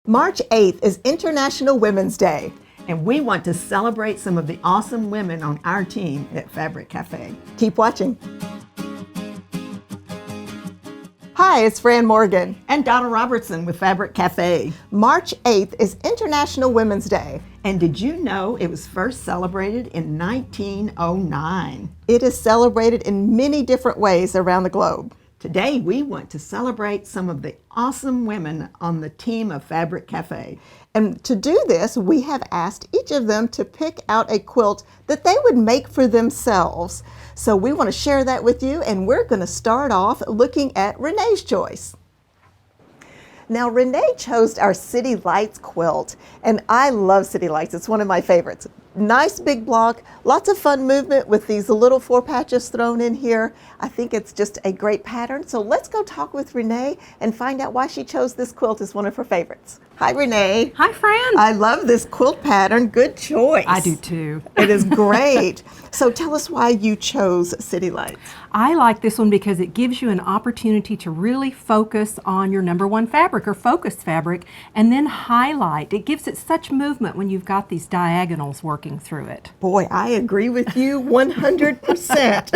March 8th is International Women's Day. And we want to celebrate some of the awesome women on our team at Fabric Café. Keep watching. Hi, it's Fran Morgan. And Donna Robertson with Fabric Café. March 8th is International Women's Day. And did you know it was first celebrated in 1909? It is celebrated in many different ways around the globe. Today, we want to celebrate some of the awesome women on the team of Fabric Café. And to do this, we have asked each of them to pick out a quilt that they would make for themselves. So we want to share that with you, and we're going to start off looking at Renee's choice. Now, Renee chose our City Lights quilt, and I love City Lights. It's one of my favorites. Nice big block, lots of fun movement with these little 4 patches thrown in here. I think it's just a great pattern. So let's go talk with Renee and find out why she chose this quilt as one of her favorites. Hi, Renee. Hi, Fran. I love this quilt pattern. Good choice. I do too. It is great. So tell us why you chose City Lights. I like this one because it gives you an opportunity to really focus on your #1 fabric or focus fabric and then highlight. It gives it such movement when you've got these diagonals working through it. Boy, I agree with you 100%.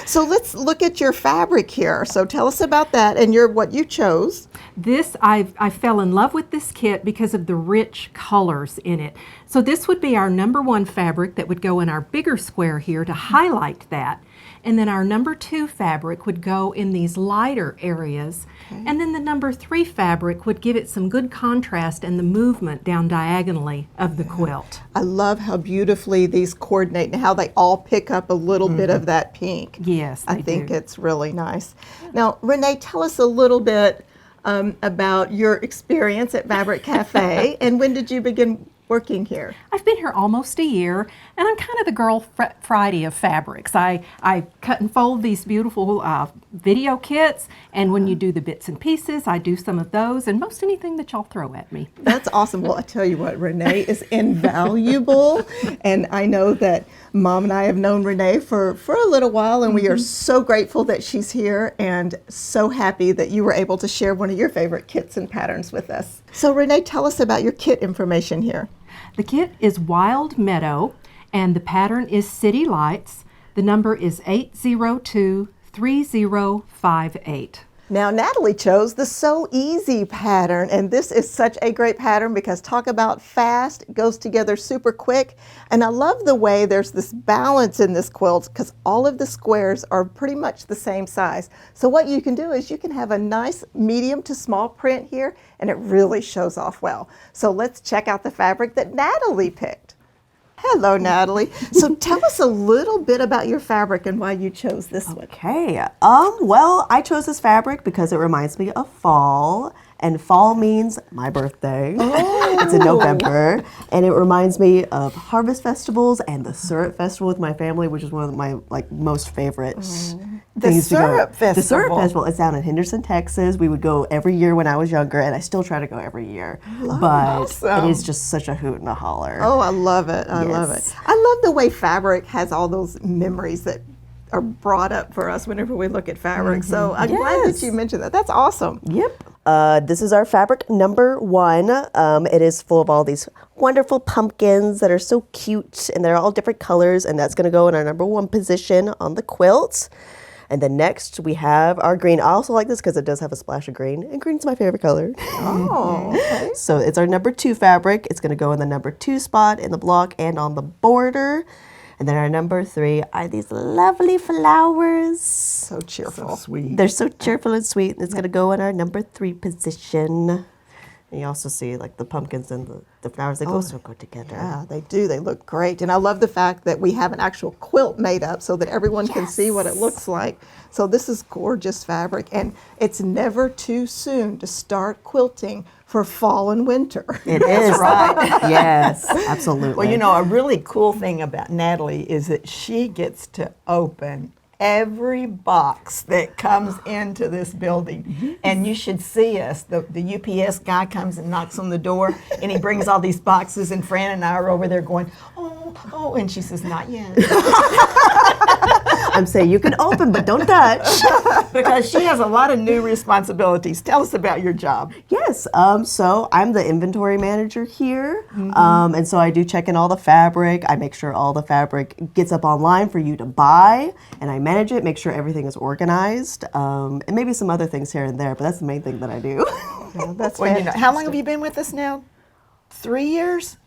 So let's look at your fabric here. So tell us about that and what you chose. This, I fell in love with this kit because of the rich colors in it. So this would be our #1 fabric that would go in our bigger square here to highlight that. And then our #2 fabric would go in these lighter areas. Okay. And then the #3 fabric would give it some good contrast and the movement down diagonally of the quilt. I love how beautifully these coordinate and how they all pick up a little bit of that pink. Yes, I think it's really nice. Now, Renee, tell us a little bit about your experience at Fabric Café and when did you begin working here? I've been here almost a year, and I'm kind of the girl Friday of fabrics. I cut and fold these beautiful video kits, and when you do the bits and pieces, I do some of those, and most anything that y'all throw at me. That's awesome. Well, I tell you what, Renee is invaluable, and I know that Mom and I have known Renee for a little while, and we are so grateful that she's here and so happy that you were able to share one of your favorite kits and patterns with us. So Renee, tell us about your kit information here. The kit is Wild Meadow, and the pattern is City Lights. The number is 8023058. Now, Nadalie chose the So Easy pattern, and this is such a great pattern because talk about fast, it goes together super quick, and I love the way there's this balance in this quilt because all of the squares are pretty much the same size. So what you can do is you can have a nice medium to small print here, and it really shows off well. So let's check out the fabric that Nadalie picked. Hello, Nadalie. So tell us a little bit about your fabric and why you chose this one. Okay. Well, I chose this fabric because it reminds me of fall, and fall means my birthday. Oh. It's in November, and it reminds me of harvest festivals and the syrup festival with my family, which is one of my most favorite things to go. The syrup festival is down in Henderson, Texas. We would go every year when I was younger, and I still try to go every year. It is just such a hoot and a holler. Oh, I love it. I love it. I love the way fabric has all those memories that are brought up for us whenever we look at fabric. So I'm glad that you mentioned that. That's awesome. Yep. This is our fabric #1. It is full of all these wonderful pumpkins that are so cute, and they're all different colors, and that's going to go in our #1 position on the quilt. And then next we have our green. I also like this because it does have a splash of green, and green's my favorite color. Oh, okay. So it's our #2 fabric. It's going to go in the #2 spot in the block and on the border. And then our #3 are these lovely flowers. So cheerful. So sweet. They're so cheerful and sweet. It's going to go in our #3 position. And you also see like the pumpkins and the flowers, they go so good together. Yeah, they do. They look great. And I love the fact that we have an actual quilt made up so that everyone can see what it looks like. So this is gorgeous fabric, and it's never too soon to start quilting for fall and winter. It is. Right. Yes, absolutely. Well, you know, a really cool thing about Nadalie is that she gets to open every box that comes into this building. And you should see us. The UPS guy comes and knocks on the door, and he brings all these boxes, and Fran and I are over there going, oh, and she says, not yet. I'm saying you can open, but don't touch. Because she has a lot of new responsibilities. Tell us about your job. Yes, so I'm the inventory manager here, and so I do check in all the fabric. I make sure all the fabric gets up online for you to buy, and I manage it, make sure everything is organized, and maybe some other things here and there, but that's the main thing that I do. Well, that's Well, fantastic. how long have you been with us now? 3 years?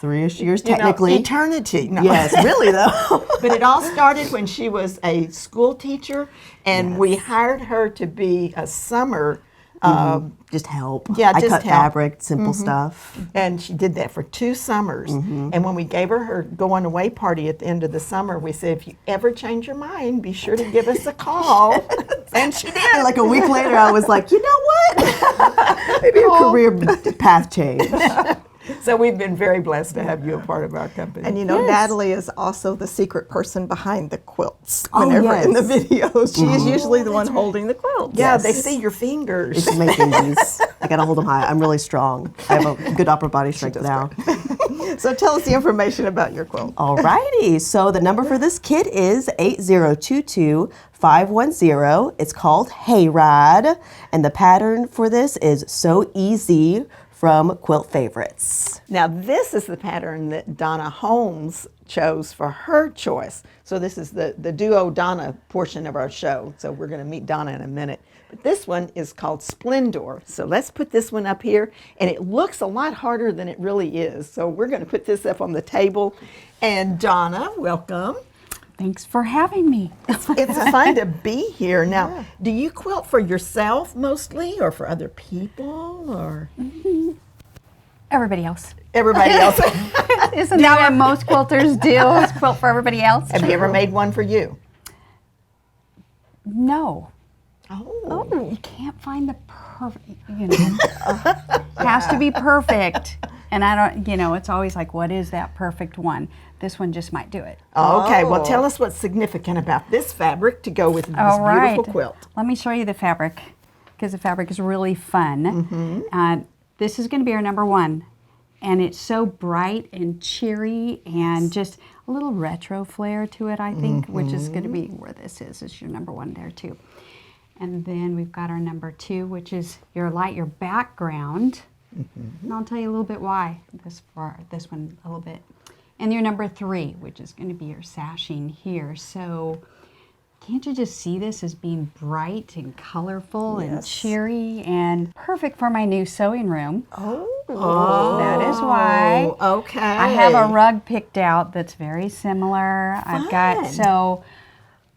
3-ish years You know, technically. eternity. No. Yes, really though. But it all started when she was a school teacher, and we hired her to be a summer. Just help. Yeah, I just cut help. fabric, simple stuff. And she did that for 2 summers. And when we gave her going away party at the end of the summer, we said, if you ever change your mind, be sure to give us a call. And she did. And like a week later, I was like, you know what? Maybe a career path change. So we've been very blessed to have you a part of our company. And you know, Yes. Natalie is also the secret person behind the quilts. Oh, Whenever in the yes. videos, she is usually the one holding the quilts. yeah, Yes. they see your fingers. It's making these. I gotta hold them high. I'm really strong. I have a good upper body strength now. So tell us the information about your quilt. Alrighty, so the number for this kit is 8022-510. It's called Hayride, and the pattern for this is So Easy from Quilt Favorites. Now, this is the pattern that Donna Holmes chose for her choice. So this is the duo Donna portion of our show. So we're going to meet Donna in a minute. But this one is called Splendor. So let's put this one up here. And it looks a lot harder than it really is. So we're going to put this up on the table. And Donna, welcome. Thanks for having me. It's fun to be here. Now, do you quilt for yourself mostly or for other people or Everybody else. everybody else? Isn't that what most quilters do? Is quilt for everybody else? Have you ever made one for you? No. Oh. You can't find the perfect, has to be perfect. And I don't, it's always like, what is that perfect one? This one just might do it. Okay, well, tell us what's significant about this fabric to go with this All right. beautiful quilt. Let me show you the fabric because the fabric is really fun. This is going to be our number 1. And it's so bright and cheery and just a little retro flair to it, I think, which is going to be where this is your number 1 there too. And then we've got our number 2, which is your background. And I'll tell you a little bit why for this one a little bit. And your number 3, which is going to be your sashing here. So can't you just see this as being bright and colorful and cheery and perfect for my new sewing room? That is why. Okay. I have a rug picked out that's very similar. I've got, so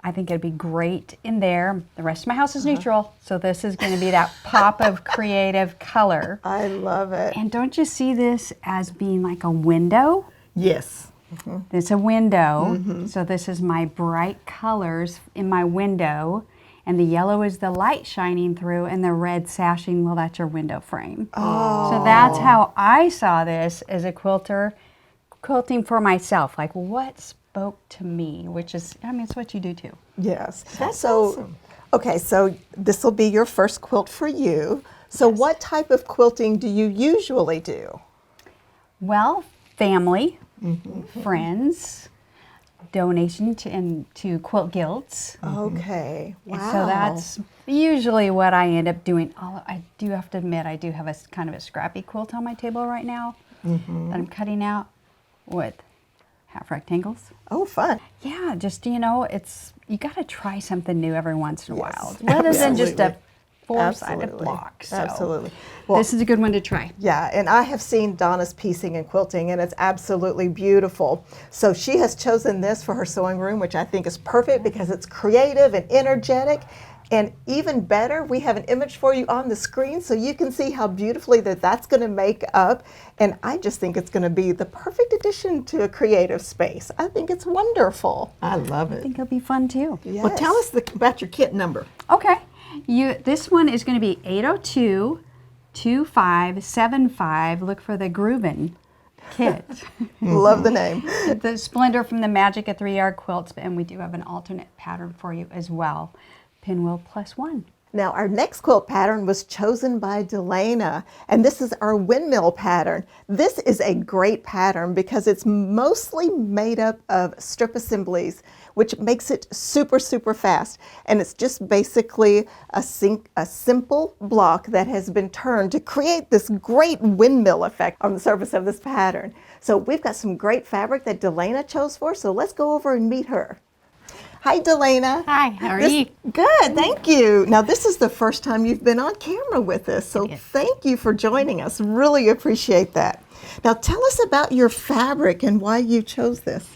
I think it'd be great in there. The rest of my house is neutral, so this is going to be that pop of creative color. I love it. And don't you see this as being like a window? Yes. It's a window, so this is my bright colors in my window, and the yellow is the light shining through, and the red sashing, well, that's your window frame. So that's how I saw this as a quilter, quilting for myself, like what spoke to me, which is, it's what you do too. Yes. That's so, awesome. Okay, so this will be your first quilt for you. So what type of quilting do you usually do? Well, family, friends, donation to quilt guilds. Okay. Wow. And so that's usually what I end up doing. I do have to admit, I do have a kind of a scrappy quilt on my table right now that I'm cutting out with half rectangles. Oh, fun. Yeah, just, you got to try something new every once in a while, rather than just a four-sided Absolutely. block. So Absolutely. Well, this is a good one to try. yeah, and I have seen Donna's piecing and quilting, and it's absolutely beautiful. So she has chosen this for her sewing room, which I think is perfect because it's creative and energetic. And even better, we have an image for you on the screen so you can see how beautifully that's going to make up. And I just think it's going to be the perfect addition to a creative space. I think it's wonderful. I love I it. think it'll be fun too. Yes. Well, tell us about your kit number. Okay. This one is going to be 802-2575. Look for the Groovin kit. Love the name. The Splendor from the Magic at 3 Yard Quilts, and we do have an alternate pattern for you as well. Pinwheel +1. Now our next quilt pattern was chosen by Delaina, and this is our Windmill pattern. This is a great pattern because it's mostly made up of strip assemblies, which makes it super, super fast. And it's just basically a simple block that has been turned to create this great windmill effect on the surface of this pattern. So we've got some great fabric that Delaina chose for, so let's go over and meet her. Hi, Delaina. Hi, how are you? Good, thank you. Now, this is the first time you've been on camera with us, so thank you for joining us. Really appreciate that. Now, tell us about your fabric and why you chose this.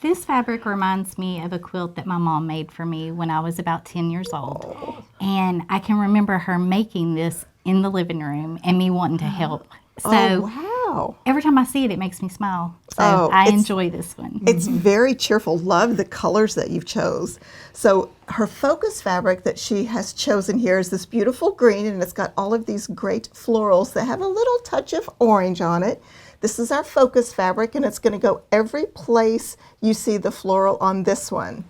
This fabric reminds me of a quilt that my mom made for me when I was about 10 years old. And I can remember her making this in the living room and me wanting to help. So wow. Every time I see it, it makes me smile. So I enjoy this one. It's very cheerful. Love the colors that you've chose. So her focus fabric that she has chosen here is this beautiful green, and it's got all of these great florals that have a little touch of orange on it. This is our focus fabric, and it's going to go every place you see the floral on this one.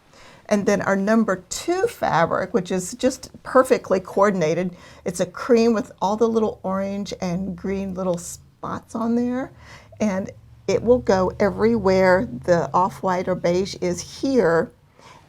And then our number 2 fabric, which is just perfectly coordinated. It's a cream with all the little orange and green little spots on there. And it will go everywhere the off-white or beige is here.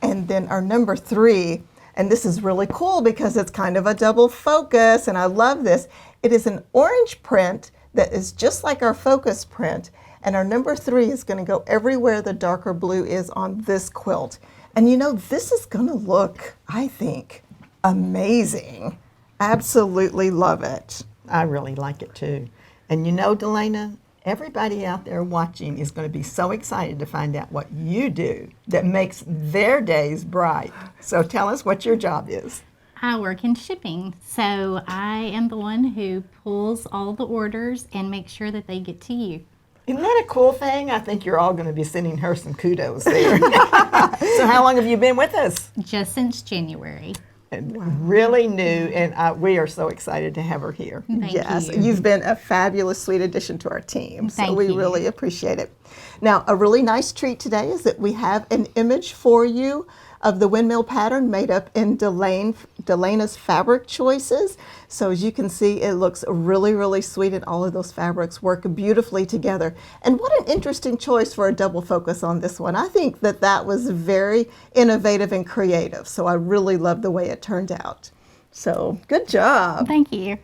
And then our number 3, and this is really cool because it's kind of a double focus, and I love this. It is an orange print that is just like our focus print. And our number 3 is going to go everywhere the darker blue is on this quilt. And you know, this is going to look, I think, amazing. Absolutely love it. I really like it too. And you know, Delaina, everybody out there watching is going to be so excited to find out what you do that makes their days bright. So tell us what your job is. I work in shipping, so I am the one who pulls all the orders and makes sure that they get to you. Isn't that a cool thing? I think you're all going to be sending her some kudos there. So how long have you been with us? Just since January. Really new, and we are so excited to have her here. Thank Yes, you. you've been a fabulous, sweet addition to our team. So Thank we you. really appreciate it. Now, a really nice treat today is that we have an image for you of the windmill pattern made up in Delaina's fabric choices. So as you can see, it looks really, really sweet, and all of those fabrics work beautifully together. And what an interesting choice for a double focus on this one. I think that that was very innovative and creative. So I really love the way it turned out. So good job. Thank you.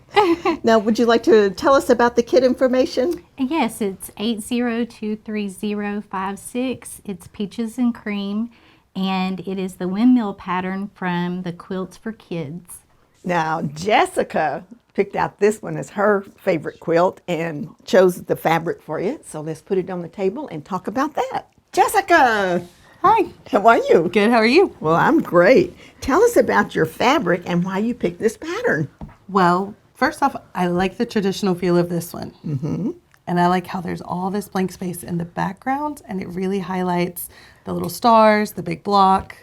Now, would you like to tell us about the kit information? Yes, it's 8023056. It's peaches and cream, and it is the windmill pattern from the Quilts for Kids. Now, Jessica picked out this one as her favorite quilt and chose the fabric for you. So let's put it on the table and talk about that. Jessica! Hi. How are you? Good. How are you? Well, I'm great. Tell us about your fabric and why you picked this pattern. Well, first off, I like the traditional feel of this one. Mm-hmm. And I like how there's all this blank space in the background, and it really highlights the little stars, the big block,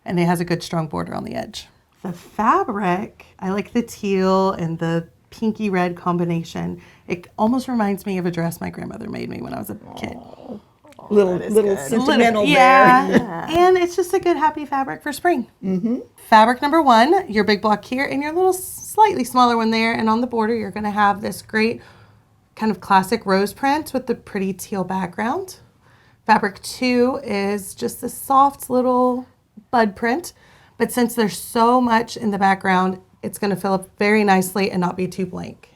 and it has a good strong border on the edge. The fabric, I like the teal and the pinky red combination. It almost reminds me of a dress my grandmother made me when I was a kid. Little sentimental Yeah. there. And it's just a good, happy fabric for spring. Mm-hmm. Fabric number 1, your big block here, and your little slightly smaller one there. And on the border, you're going to have this great kind of classic rose print with the pretty teal background. Fabric 2 is just this soft little bud print. But since there's so much in the background, it's going to fill up very nicely and not be too blank.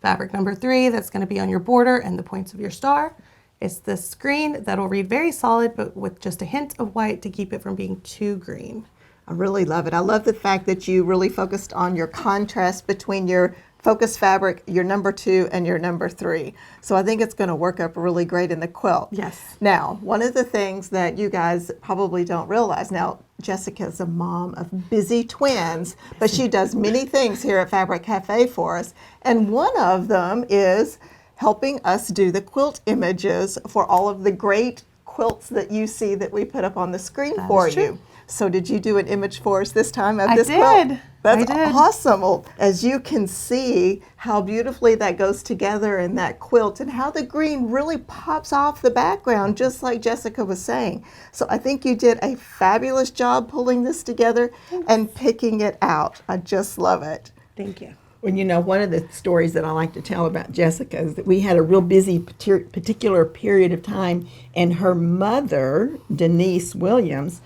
Fabric number 3, that's going to be on your border and the points of your star. It's this green that'll read very solid, but with just a hint of white to keep it from being too green. I really love it. I love the fact that you really focused on your contrast between your focus fabric, your number 2, and your number 3. So I think it's going to work up really great in the quilt. Yes. Now, one of the things that you guys probably don't realize, now Jessica's a mom of busy twins, but she does many things here at Fabric Café for us. And one of them is helping us do the quilt images for all of the great quilts that you see that we put up on the screen for you. So did you do an image for us this time of I this did. quilt? That's I did. awesome. Well, as you can see how beautifully that goes together in that quilt and how the green really pops off the background, just like Jessica was saying. So I think you did a fabulous job pulling this together and picking it out. I just love it. Thank you. Well, you know, one of the stories that I like to tell about Jessica is that we had a real busy particular period of time, and her mother, Denise Williams,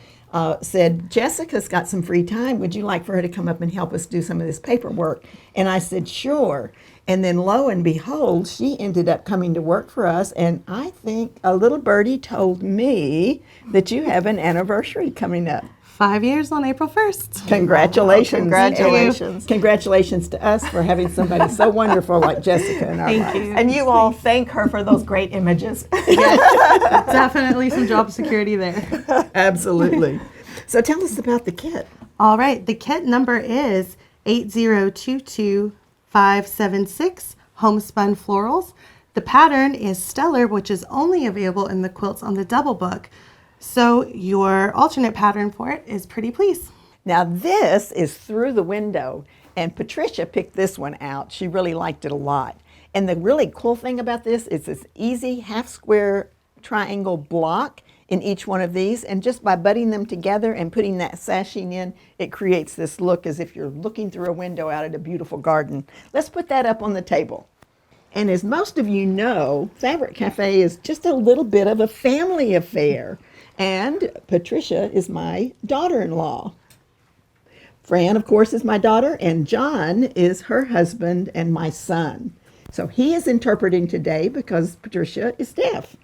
said, Jessica's got some free time. Would you like for her to come up and help us do some of this paperwork? And I said, sure. And then lo and behold, she ended up coming to work for us. And I think a little birdie told me that you have an anniversary coming up. 5 years on April 1st. Congratulations. Congratulations. Congratulations to us for having somebody so wonderful like Jessica in our lives. Thank you. And you all thank her for those great images. Definitely some job security there. Absolutely. So tell us about the kit. All right, the kit number is 8022576 Homespun Florals. The pattern is Stellar, which is only available in the Quilts on the Double book. So your alternate pattern for it is Pretty Please. Now this is Through the Window, and Patricia picked this one out. She really liked it a lot. And the really cool thing about this is this easy half square triangle block in each one of these, and just by butting them together and putting that sashing in, it creates this look as if you're looking through a window out at a beautiful garden. Let's put that up on the table. And as most of you know, Fabric Cafe is just a little bit of a family affair. And Patricia is my daughter-in-law. Fran, of course, is my daughter, and John is her husband and my son. So he is interpreting today because Patricia is deaf.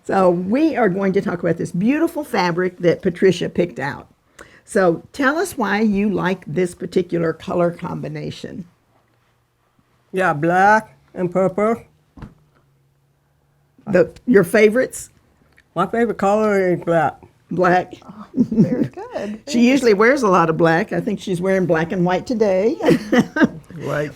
So we are going to talk about this beautiful fabric that Patricia picked out. So tell us why you like this particular color combination. Yeah, black and purple. Your favorites? My favorite color is black. Black. Very good. She usually wears a lot of black. I think she's wearing black and white today. Right.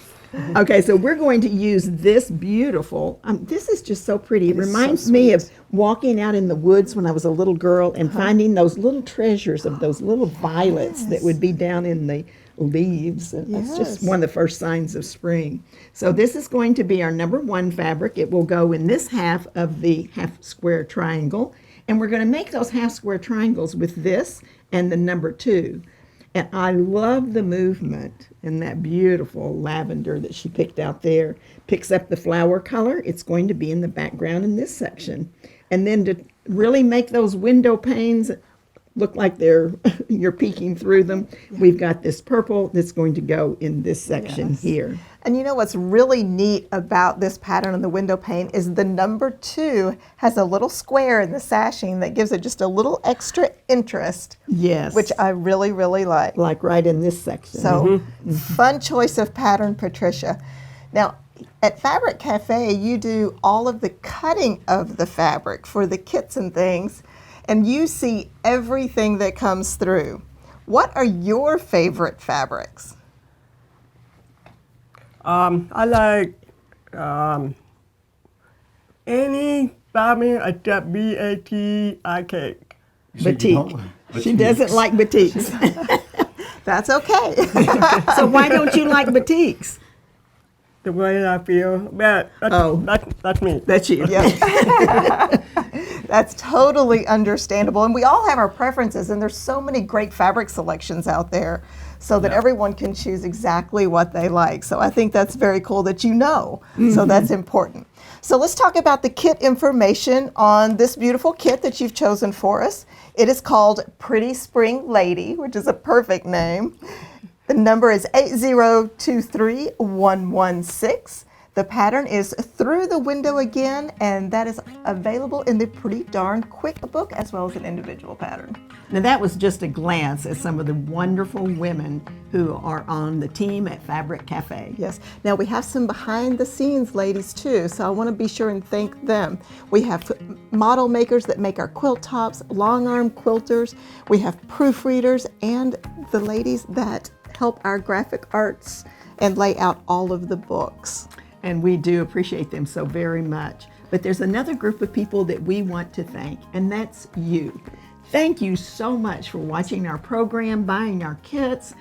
Okay, so we're going to use this beautiful, this is just so pretty. It reminds me of walking out in the woods when I was a little girl and finding those little treasures of those little violets that would be down in the leaves. And That's just one of the first signs of spring. So this is going to be our number one fabric. It will go in this half of the half square triangle. And we're going to make those half square triangles with this and the number 2. And I love the movement and that beautiful lavender that she picked out there. Picks up the flower color. It's going to be in the background in this section. And then to really make those window panes look like you're peeking through them, we've got this purple that's going to go in this section here. And you know what's really neat about this pattern on the window pane is the number 2 has a little square in the sashing that gives it just a little extra interest. Yes. Which I really, really like. Like right in this section. So fun choice of pattern, Patricia. Now, at Fabric Cafe, you do all of the cutting of the fabric for the kits and things, and you see everything that comes through. What are your favorite fabrics? I like any fabric except B-A-T-I-K. Batik. She doesn't like batiks. That's okay. So why don't you like batiks? The way I feel. But that's me. That's you. That's totally understandable. And we all have our preferences, and there's so many great fabric selections out there so that everyone can choose exactly what they like. So I think that's very cool that you know. So that's important. So let's talk about the kit information on this beautiful kit that you've chosen for us. It is called Pretty Spring Lady, which is a perfect name. The number is 8023116. The pattern is Through the Window again, and that is available in the Pretty Darn Quick book as well as an individual pattern. Now that was just a glance at some of the wonderful women who are on the team at Fabric Cafe. Yes. Now we have some behind the scenes ladies too, so I want to be sure and thank them. We have model makers that make our quilt tops, long arm quilters, we have proofreaders, and the ladies that help our graphic arts and lay out all of the books. And we do appreciate them so very much. But there's another group of people that we want to thank, and that's you. Thank you so much for watching our program, buying our kits,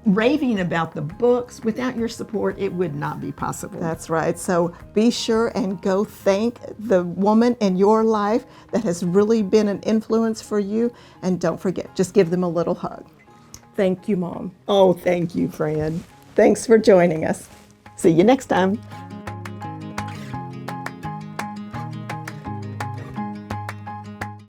raving about the books. Without your support, it would not be possible. That's right. So be sure and go thank the woman in your life that has really been an influence for you. And don't forget, just give them a little hug. Thank you, Mom. Oh, thank you, Fran. Thanks for joining us. See you next time.